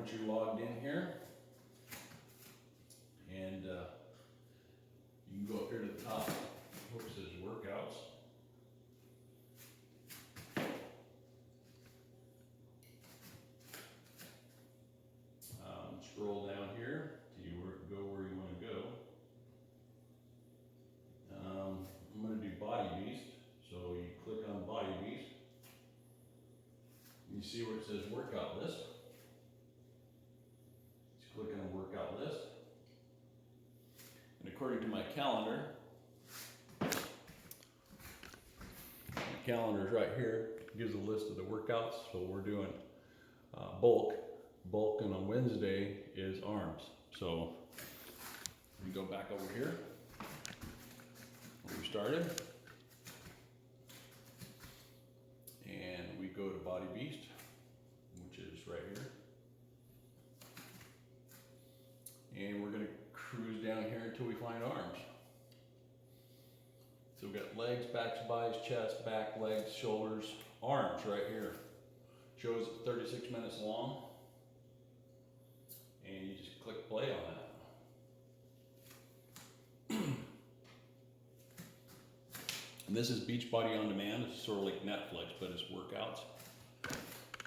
once you're logged in here, and you can go up here to the top where it says workouts. Scroll down here till you go where you want to go. I'm going to do Body Beast, so you click on Body Beast. You see where it says workout list. Just click on workout list. And according to my calendar, is right here. It gives a list of the workouts. So we're doing bulk, and on Wednesday is arms. So we go back over here where we started, and we go to Body Beast, which is right here, and we're going to cruise down here until we find arms. So we've got legs, backs, buys, chest, back, legs, shoulders, arms right here. Shows 36 minutes long, and you just click play on that. And this is Beachbody On Demand. It's sort of like Netflix, but it's workouts.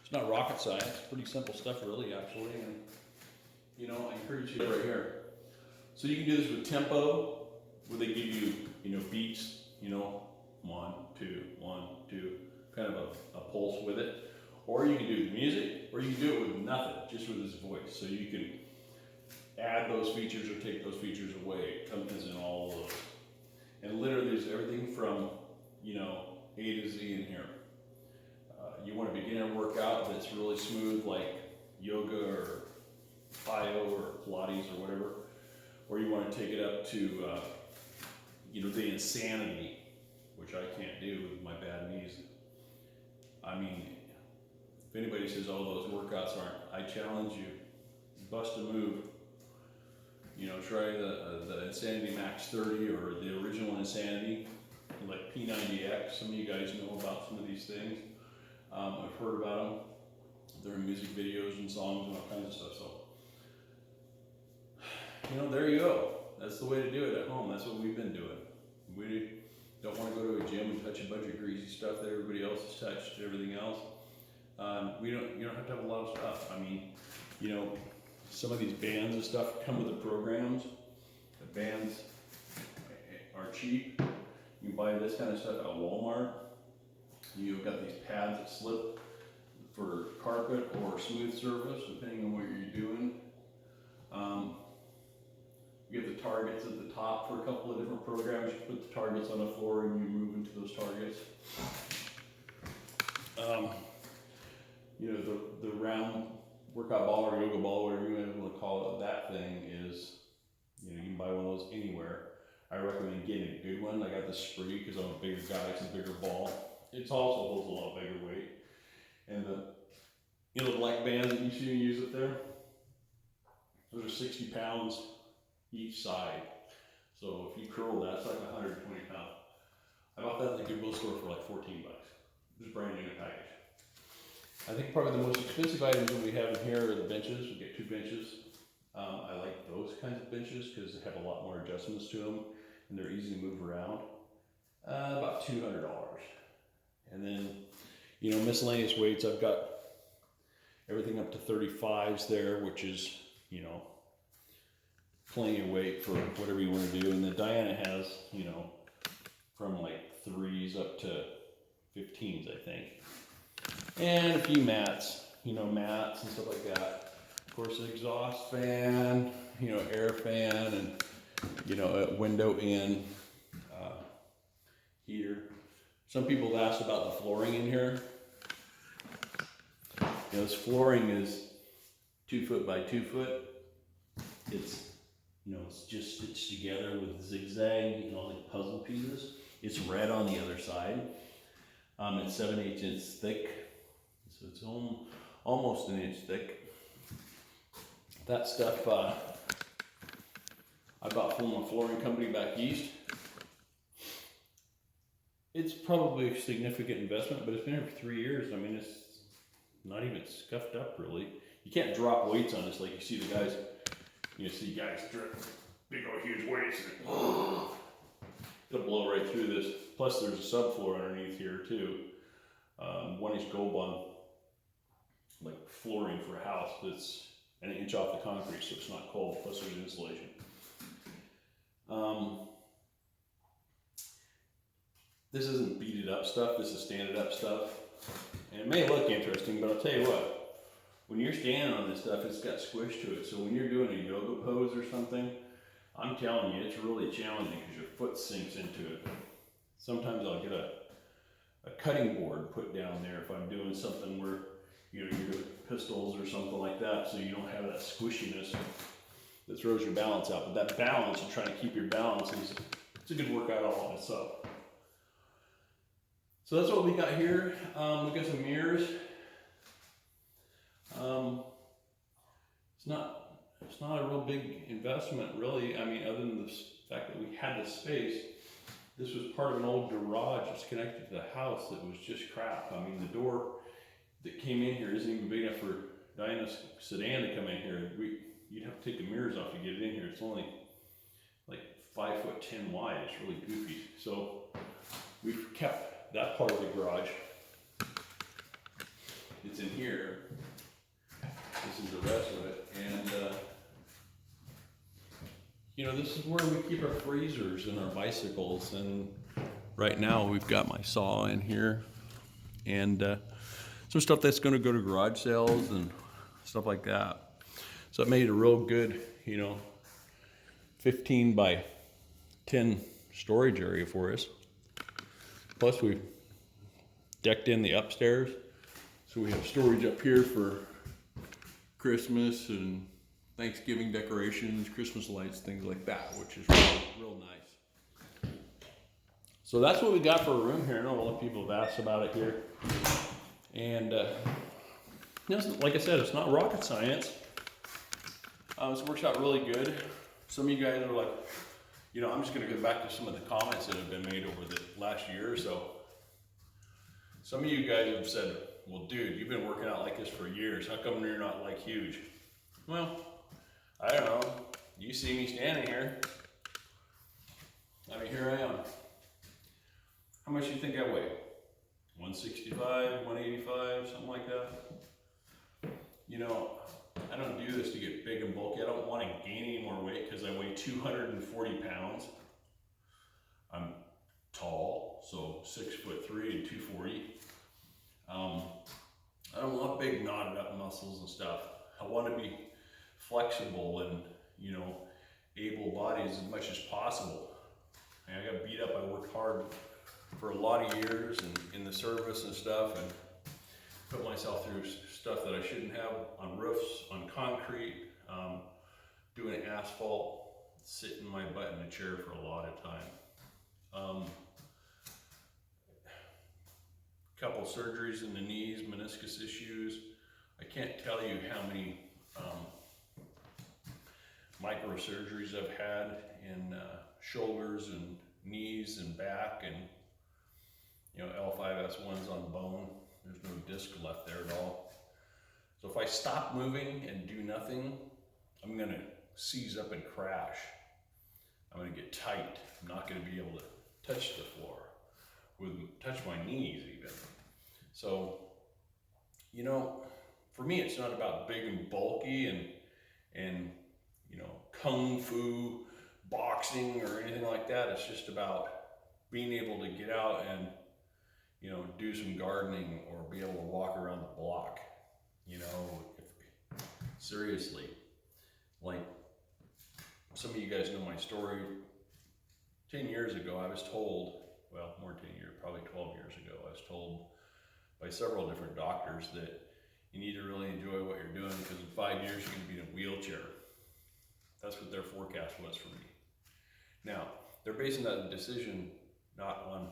It's not rocket science. It's pretty simple stuff, really, actually. And you know, I encourage you right here. So you can do this with tempo, where they give you, beats. 1, 2, 1, 2, kind of a pulse with it. Or you can do the music, or you can do it with nothing, just with his voice. So you can add those features or take those features away. It comes in all of those. And literally there's everything from, A to Z in here. You want a beginner workout that's really smooth, like yoga or plyo or Pilates or whatever. Or you want to take it up to, the insanity, which I can't do with my bad knees. I mean, if anybody says, oh, those workouts aren't, I challenge you, bust a move. Try the Insanity Max 30 or the original Insanity, like P90X. Some of you guys know about some of these things. I've heard about them. They're in music videos and songs and all kinds of stuff. So, there you go. That's the way to do it at home. That's what we've been doing. We don't want to go to a gym and touch a bunch of greasy stuff that everybody else has touched, everything else. You don't have to have a lot of stuff. I mean, some of these bands and stuff come with the programs. The bands are cheap. You can buy this kind of stuff at Walmart. You've got these pads that slip for carpet or smooth surface, depending on what you're doing. You get the targets at the top for a couple of different programs. You put the targets on the floor and you move into those targets. The round workout ball or yoga ball, whatever you want to call it, that thing is, you can buy one of those anywhere. I recommend getting a good one. I got the Spree because I'm a bigger guy, it's a bigger ball. It also holds a lot bigger weight. And the black bands that you see me use it there, those are 60 pounds each side. So if you curl that, it's like 120 pounds. I bought that at the Goodwill store for like 14 bucks. It was brand new in a package. I think probably the most expensive items that we have in here are the benches. We get 2 benches. I like those kinds of benches because they have a lot more adjustments to them and they're easy to move around. About $200. And then, miscellaneous weights, I've got everything up to 35s there, which is, plenty of weight for whatever you want to do. And then Diana has, from like 3s up to 15s, I think. And a few mats, mats and stuff like that. Of course, an exhaust fan, air fan, and, a window in, heater. Some people have asked about the flooring in here. This flooring is 2 foot by 2 foot. It's, it's just stitched together with zigzag, like puzzle pieces. It's red on the other side. It's 7/8 inch thick, so it's almost an inch thick. That stuff I bought from a flooring company back east. It's probably a significant investment, but it's been here for 3 years. I mean, it's not even scuffed up really. you can't drop weights on this like you see the guys, you see guys drop big old huge weights and it'll blow right through this. Plus there's a subfloor underneath here too. 1-inch gold bond, like flooring for a house that's an inch off the concrete so it's not cold, plus there's insulation. This isn't beaded up stuff, this is standard up stuff. And it may look interesting, but I'll tell you what, when you're standing on this stuff, it's got squish to it. So when you're doing a yoga pose or something, I'm telling you, it's really challenging because your foot sinks into it. Sometimes I'll get a cutting board put down there if I'm doing something where you're doing pistols or something like that, so you don't have that squishiness that throws your balance out. But that balance, and trying to keep your balance, it's a good workout all on itself. So that's what we got here. We got some mirrors. It's not a real big investment, really. I mean, other than the fact that we had the space. This was part of an old garage that's connected to the house that was just crap. I mean, the door that came in here isn't even big enough for Diana's sedan to come in here. You'd have to take the mirrors off to get it in here. It's only like 5'10" wide. It's really goofy. So we've kept that part of the garage. It's in here. This is the rest of it. And you know, this is where we keep our freezers and our bicycles. And right now we've got my saw in here and some stuff that's going to go to garage sales and stuff like that. So it made a real good, you know, 15 by 10 storage area for us. Plus we decked in the upstairs. So we have storage up here for Christmas and Thanksgiving decorations, Christmas lights, things like that, which is real nice. So that's what we got for a room here. I know a lot of people have asked about it here. And like I said, it's not rocket science. This works out really good. Some of you guys are like, you know, I'm just going to go back to some of the comments that have been made over the last year or so. Some of you guys have said, well, dude, you've been working out like this for years. How come you're not like huge? Well, I don't know. You see me standing here. I mean, here I am. How much do you think I weigh? 165, 185, something like that? You know, I don't do this to get big and bulky. I don't want to gain any more weight because I weigh 240 pounds. I'm tall, so 6'3" and 240. I don't want big knotted up muscles and stuff. I want to be flexible and, you know, able-bodied as much as possible. I got beat up. I worked hard for a lot of years and in the service and stuff, and put myself through stuff that I shouldn't have on roofs, on concrete, doing asphalt, sitting my butt in a chair for a lot of time. Couple surgeries in the knees, meniscus issues. I can't tell you how many microsurgeries I've had in shoulders and knees and back, and you know, L5S1's on bone. There's no disc left there at all. So if I stop moving and do nothing, I'm gonna seize up and crash. I'm gonna get tight. I'm not gonna be able to touch the floor, touch my knees even. So, you know, for me, it's not about big and bulky and you know, kung fu, boxing or anything like that. It's just about being able to get out and, you know, do some gardening or be able to walk around the block. You know, seriously, like some of you guys know my story. 10 years ago, I was told, well, more than 10 years, probably 12 years ago, I was told by several different doctors that you need to really enjoy what you're doing because in 5 years you're going to be in a wheelchair. That's what their forecast was for me. Now, they're basing that decision not on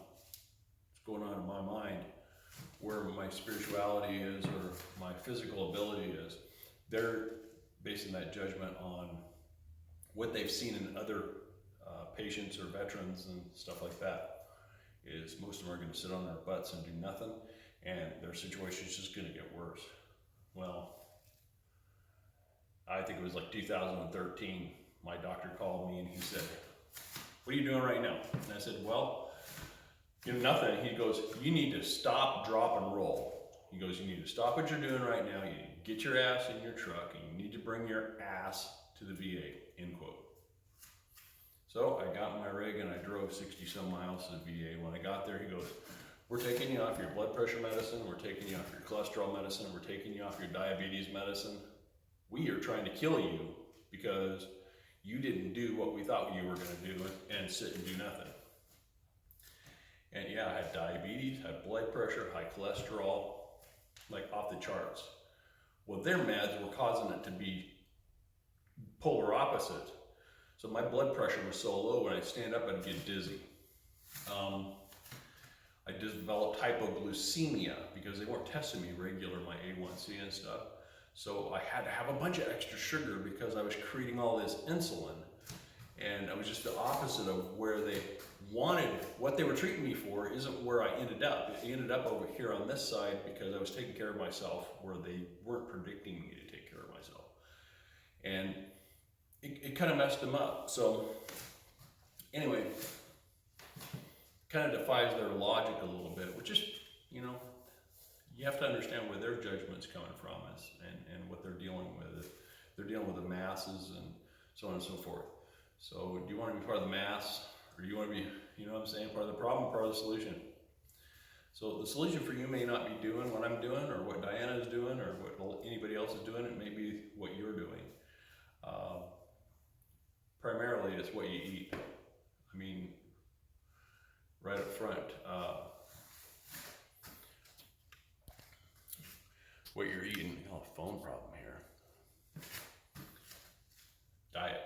what's going on in my mind, where my spirituality is or my physical ability is. They're basing that judgment on what they've seen in other patients or veterans and stuff like that. Is most of them are going to sit on their butts and do nothing, and their situation is just going to get worse. Well, I think it was like 2013, my doctor called me and he said, "What are you doing right now?" And I said, "Well, nothing." He goes, "You need to stop, drop, and roll." He goes, "You need to stop what you're doing right now. You need to get your ass in your truck and you need to bring your ass to the VA, end quote. So I got in my rig and I drove 60 some miles to the VA. When I got there, he goes, "We're taking you off your blood pressure medicine. We're taking you off your cholesterol medicine. We're taking you off your diabetes medicine. We are trying to kill you because you didn't do what we thought you were going to do and sit and do nothing." And yeah, I had diabetes, had blood pressure, high cholesterol, like off the charts. Well, their meds were causing it to be polar opposite. So my blood pressure was so low, when I'd stand up, I'd get dizzy. I developed hypoglycemia because they weren't testing me regular, my A1C and stuff. So I had to have a bunch of extra sugar because I was creating all this insulin. And I was just the opposite of where they wanted. What they were treating me for isn't where I ended up. It ended up over here on this side because I was taking care of myself where they weren't predicting me to take care of myself. And it kind of messed them up. So anyway, kind of defies their logic a little bit, which is, you have to understand where their judgment's coming from and what they're dealing with. They're dealing with the masses and so on and so forth. So do you want to be part of the mass, or do you want to be, part of the problem, part of the solution? So the solution for you may not be doing what I'm doing or what Diana is doing or what anybody else is doing. It may be what you're doing. Primarily, it's what you eat. I mean, right up front, what you're eating. Oh, phone problem here. Diet.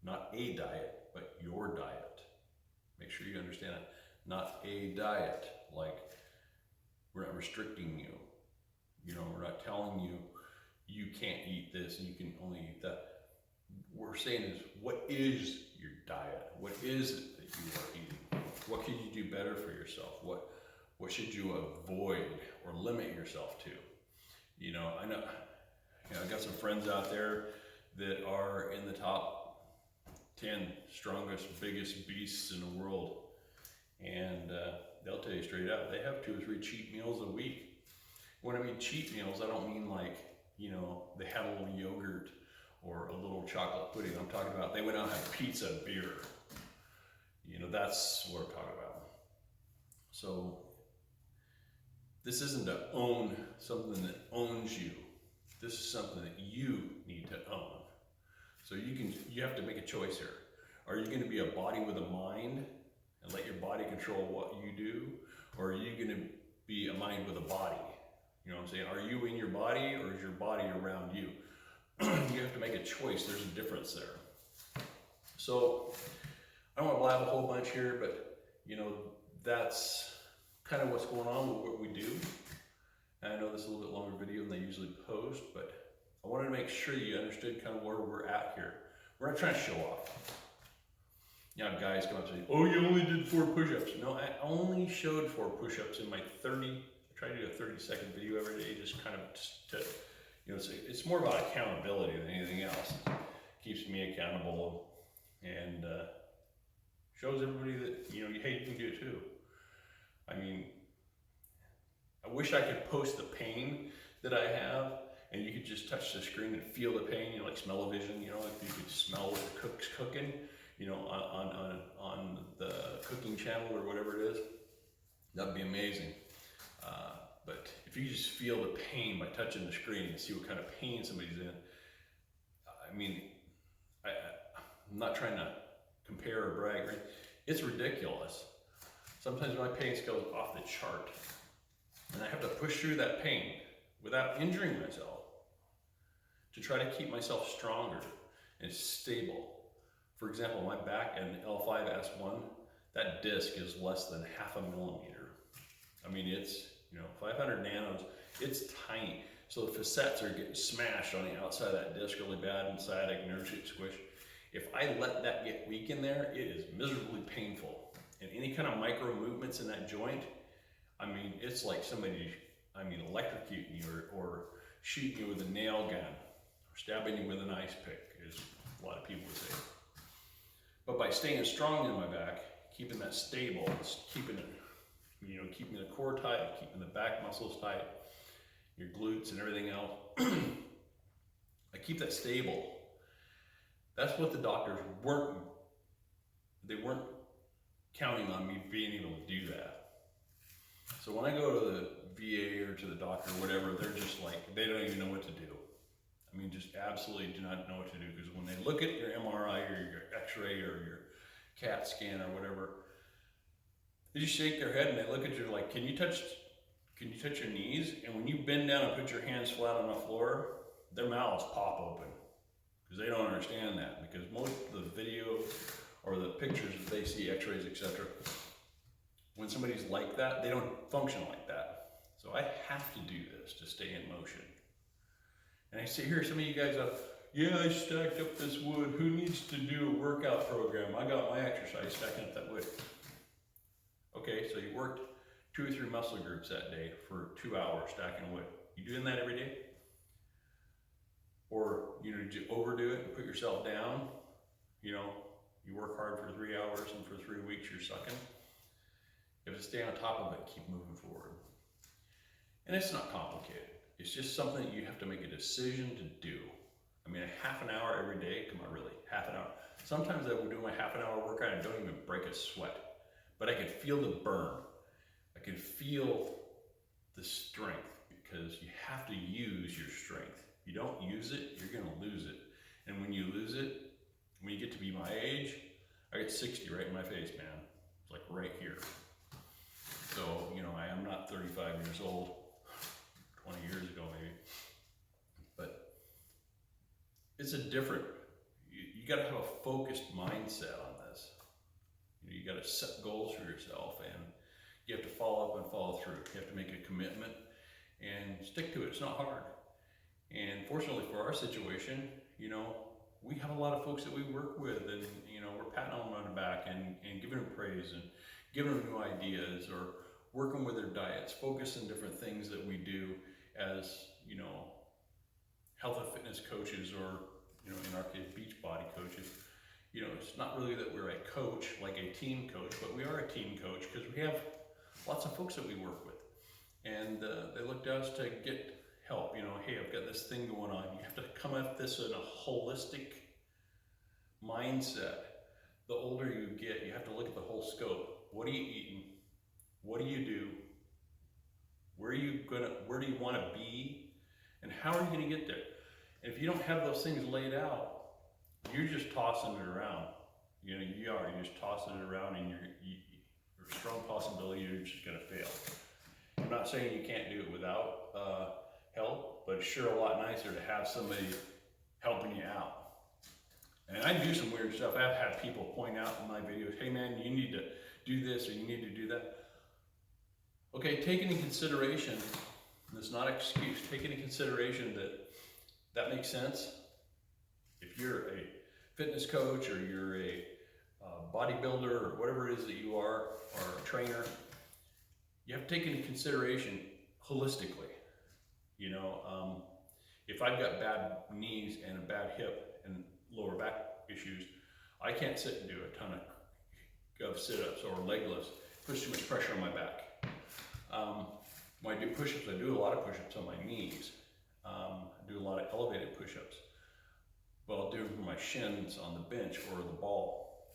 Not a diet, but your diet. Make sure you understand it. Not a diet, like we're not restricting you. We're not telling you you can't eat this and you can only eat that. What we're saying is, what is your diet? What is it that you are eating? What can you do better for yourself? What should you avoid or limit yourself to? I know, I've got some friends out there that are in the top 10 strongest, biggest beasts in the world. And they'll tell you straight up, they have 2 or 3 cheat meals a week. When I mean cheat meals, I don't mean like, they had a little yogurt or a little chocolate pudding. I'm talking about they went out and had pizza and beer. That's what I'm talking about. So this isn't to own something that owns you. This is something that you need to own. So you have to make a choice here. Are you going to be a body with a mind and let your body control what you do? Or are you going to be a mind with a body? You know what I'm saying? Are you in your body or is your body around you? You have to make a choice. There's a difference there. So I don't want to blab a whole bunch here, but that's kind of what's going on with what we do. And I know this is a little bit longer video than they usually post, but I wanted to make sure you understood kind of where we're at here. We're not trying to show off. Guys come up and say, "Oh, you only did 4 push-ups." No, I only showed 4 push-ups in my I try to do a 30-second video every day, just kind of it's more about accountability than anything else. It keeps me accountable and shows everybody that, hey, you can do it too. I mean, I wish I could post the pain that I have and you could just touch the screen and feel the pain, like smell-o-vision, if you could smell what the cook's cooking, on the cooking channel or whatever it is, that'd be amazing. But if you just feel the pain by touching the screen and see what kind of pain somebody's in, I mean, I'm not trying to compare or brag, right? It's ridiculous. Sometimes my pain scale is off the chart, and I have to push through that pain without injuring myself to try to keep myself stronger and stable. For example, my back and L5S1, that disc is less than 0.5 millimeter. I mean, it's 500 nanos, it's tiny. So the facets are getting smashed on the outside of that disc really bad, and sciatic nerve sheet squish. If I let that get weak in there, it is miserably painful. And any kind of micro movements in that joint, I mean, it's like somebody, electrocuting you or shooting you with a nail gun or stabbing you with an ice pick, as a lot of people would say. But by staying strong in my back, keeping that stable, keeping it, keeping the core tight, keeping the back muscles tight, your glutes and everything else, I keep that stable. That's what the doctors weren't counting on me being able to do that. So when I go to the VA or to the doctor or whatever, they're just like, they don't even know what to do. I mean, just absolutely do not know what to do, because when they look at your MRI or your X-ray or your CAT scan or whatever, they just shake their head and they look at you like, can you touch your knees? And when you bend down and put your hands flat on the floor, their mouths pop open, because they don't understand that, because most of the video or the pictures that they see, X-rays, etc., when somebody's like that, they don't function like that. So I have to do this to stay in motion. And I see here some of you guys are, yeah, I stacked up this wood. Who needs to do a workout program? I got my exercise stacking up that wood. Okay, so you worked 2 or 3 muscle groups that day for 2 hours stacking wood. You doing that every day? Or, did you overdo it and put yourself down? You work hard for 3 hours and for 3 weeks you're sucking. You have to stay on top of it, keep moving forward. And it's not complicated. It's just something that you have to make a decision to do. I mean, a half an hour every day, come on, really, half an hour. Sometimes I would do my half an hour workout and don't even break a sweat, but I could feel the burn. I could feel the strength, because you have to use your strength. If you don't use it, you're gonna lose it. And when you lose it, when you get to be my age, I get 60 right in my face, man. It's like right here. So, I am not 35 years old, 20 years ago maybe, but it's you gotta have a focused mindset on this. You gotta set goals for yourself, and you have to follow up and follow through. You have to make a commitment and stick to it. It's not hard. And fortunately for our situation, we have a lot of folks that we work with, and we're patting them on the back and giving them praise and giving them new ideas, or working with their diets, focusing different things that we do as health and fitness coaches, or in our case Beachbody coaches. It's not really that we're a coach, like a team coach, but we are a team coach because we have lots of folks that we work with, and they look to us to get help. Hey, I've got this thing going on. You have to come at this in a holistic mindset. The older you get, you have to look at the whole scope. What are you eating? What do you do? Where do you want to be? And how are you going to get there? And if you don't have those things laid out, you're just tossing it around. You're just tossing it around, and there's a strong possibility you're just going to fail. I'm not saying you can't do it without help, but it's sure a lot nicer to have somebody helping you out. And I do some weird stuff. I've had people point out in my videos, hey man, you need to do this or you need to do that. Okay, take into consideration, and it's not an excuse, take into consideration that makes sense. If you're a fitness coach, or you're a bodybuilder, or whatever it is that you are, or a trainer, you have to take into consideration holistically. If I've got bad knees and a bad hip and lower back issues, I can't sit and do a ton of sit-ups or leg lifts. It puts too much pressure on my back. When I do push-ups, I do a lot of push-ups on my knees. I do a lot of elevated push-ups, but I'll do them for my shins on the bench or the ball.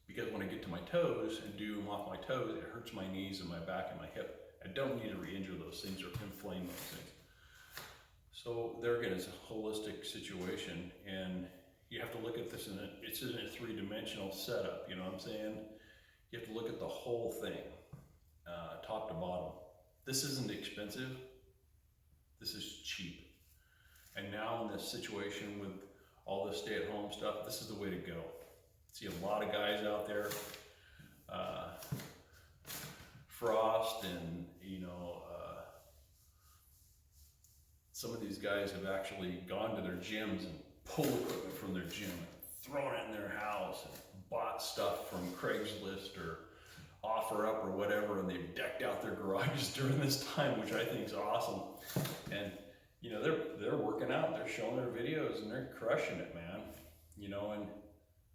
Because when I get to my toes and do them off my toes, it hurts my knees and my back and my hip. I don't need to re-injure those things or inflame those things. So there again, it's a holistic situation, and you have to look at this it's in a 3-dimensional setup, you know what I'm saying? You have to look at the whole thing, top to bottom. This isn't expensive, this is cheap. And now in this situation with all this stay-at-home stuff, this is the way to go. See a lot of guys out there, Frost and some of these guys have actually gone to their gyms and pulled equipment from their gym and thrown it in their house and bought stuff from Craigslist or OfferUp or whatever, and they've decked out their garages during this time, which I think is awesome. And you know, they're working out, they're showing their videos and they're crushing it, man. You know, and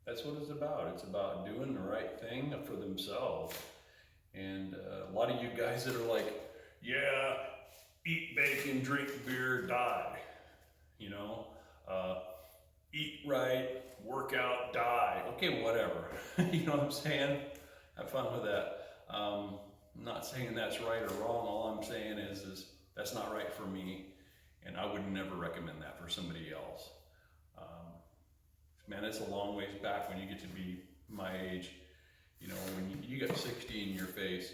that's what it's about. It's about doing the right thing for themselves. And a lot of you guys that are like, yeah, eat bacon, drink beer, die. You know, eat right, work out, die. Okay, whatever. You know what I'm saying? Have fun with that. I'm not saying that's right or wrong. All I'm saying is that's not right for me, and I would never recommend that for somebody else. Man, it's a long ways back when you get to be my age. You know, when you got 60 in your face.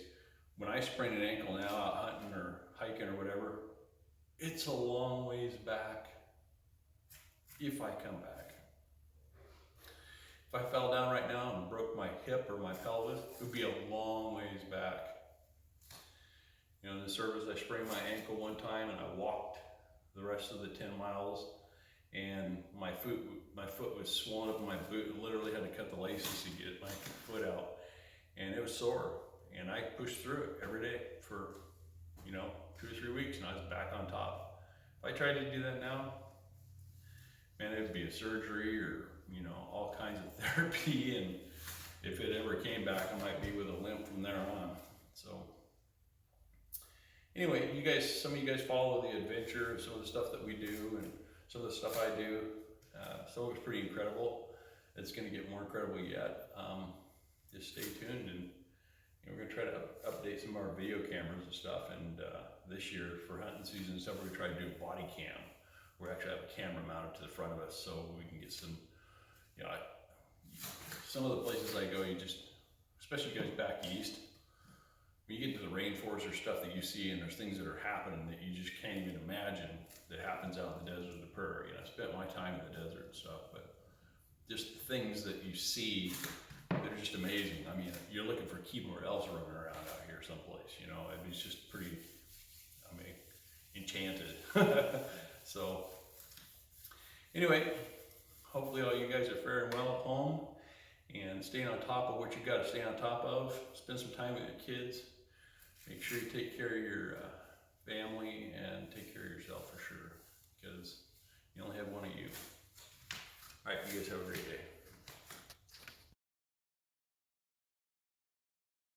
When I sprain an ankle now out hunting or hiking or whatever, it's a long ways back if I come back. If I fell down right now and broke my hip or my pelvis, it would be a long ways back. You know, in the service, I sprained my ankle one time and I walked the rest of the 10 miles, and my foot was swollen up in my boot, and literally had to cut the laces to get my foot out, and it was sore. And I pushed through it every day for, you know, 2 or 3 weeks, and I was back on top. If I tried to do that now, man, it would be a surgery or, you know, all kinds of therapy, and if it ever came back, I might be with a limp from there on. So anyway, you guys, some of you guys follow the adventure of some of the stuff that we do and some of the stuff I do. Some of it's pretty incredible. It's going to get more incredible yet. Just stay tuned, and you know, we're going to try to update some of our video cameras and stuff. And this year for hunting season and stuff, we're going to try to do a body cam. We actually have a camera mounted to the front of us, so we can get some, you know, some of the places I go, you just, especially you guys back east, when you get to the rainforest or stuff that you see, and there's things that are happening that you just can't even imagine that happens out in the desert or the prairie. You know, I spent my time in the desert and stuff, but just things that you see that are just amazing. I mean, you're looking for keyboard elves running around out here someplace, you know, I mean, it's just pretty, I mean, enchanted. So anyway, hopefully all you guys are faring well at home and staying on top of what you got to stay on top of. Spend some time with your kids. Make sure you take care of your family and take care of yourself for sure, because you only have one of you. All right, you guys have a great day.